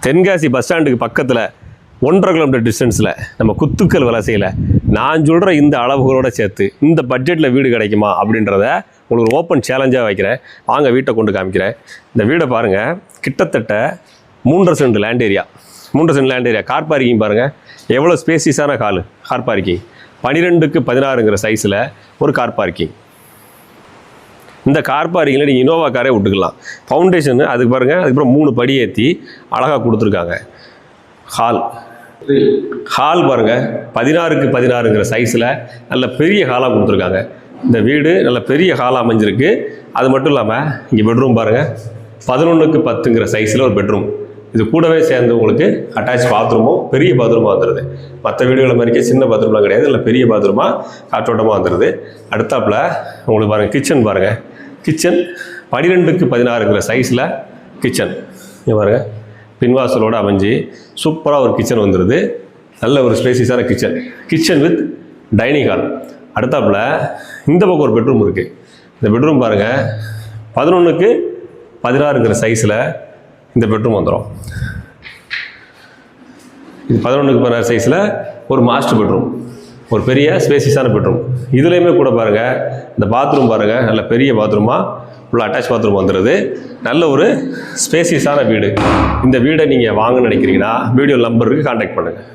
Tenkasi bus ஸ்டாண்டுக்கு பக்கத்தில் 1.5 kilometre டிஸ்டன்ஸில் நம்ம குத்துக்கல் வலசையில் நான் சொல்கிற இந்த அளவுகளோடு சேர்த்து இந்த பட்ஜெட்டில் வீடு கிடைக்குமா அப்படின்றத உங்களுக்கு ஒரு ஓப்பன் சேலஞ்சாக வைக்கிறேன். வாங்க வீட்டை கொண்டு காமிக்கிறேன். இந்த வீடை பாருங்கள், கிட்டத்தட்ட 3.5 cent land area. 3.5 cent land area. Car parking பாருங்கள், எவ்வளோ ஸ்பேசியஸான கார் பார்க்கிங். 12க்கு 16ங்கிற சைஸில் ஒரு கார் பார்க்கிங். இந்த கார் பார்க்கிங்கில் நீங்கள் இனோவா காரே விட்டுக்கலாம். ஃபவுண்டேஷன் அதுக்கு பாருங்கள், அதுக்கப்புறம் 3 படி ஏற்றி அழகாக கொடுத்துருக்காங்க. ஹால் பாருங்கள், 16க்கு 16ங்கிற சைஸில் நல்ல பெரிய ஹாலாக கொடுத்துருக்காங்க. இந்த வீடு நல்ல பெரிய ஹாலாக அமைஞ்சிருக்கு. அது மட்டும் இல்லாமல் இங்கே பெட்ரூம் பாருங்கள், 11க்கு 10ங்கிற சைஸில் ஒரு பெட்ரூம். இது கூடவே சேர்ந்து உங்களுக்கு அட்டாச் பாத்ரூமும் பெரிய பாத்ரூமாக வந்துடுது. மற்ற வீடுகளை மாதிரிக்கே சின்ன பாத்ரூம்லாம் கிடையாது, இல்லை பெரிய பாத்ரூமாக காற்றோட்டமாக வந்துடுது. அடுத்தாப்பில் உங்களுக்கு பாருங்கள், கிச்சன் பாருங்கள். கிச்சன் 12க்கு 16ங்கிற சைஸில் கிச்சன். இங்கே பாருங்கள், பின்வாசலோடு அமைஞ்சு சூப்பராக ஒரு கிச்சன் வந்துடுது. நல்ல ஒரு ஸ்பேசியஸான கிச்சன் வித் டைனிங் ஹால். அடுத்தாப்பில் இந்த பக்கம் ஒரு பெட்ரூம் இருக்குது. இந்த பெட்ரூம் பாருங்கள், 11க்கு 16ங்கிற சைஸில் இந்த பெட்ரூம் வந்துடும். இது 11க்கு 16 சைஸில் ஒரு மாஸ்டர் பெட்ரூம், ஒரு பெரிய ஸ்பேசியஸான பெட்ரூம். இதுலேயுமே கூட பாருங்கள், இந்த பாத்ரூம் பாருங்கள், நல்ல பெரிய பாத்ரூமாக உள்ள அட்டாச் பாத்ரூம் வந்துடுது. நல்ல ஒரு ஸ்பேசியஸான வீடு. இந்த வீடை நீங்கள் வாங்க நினைக்கிறீங்கன்னா வீடியோ நம்பருக்கு கான்டாக்ட் பண்ணுங்கள்.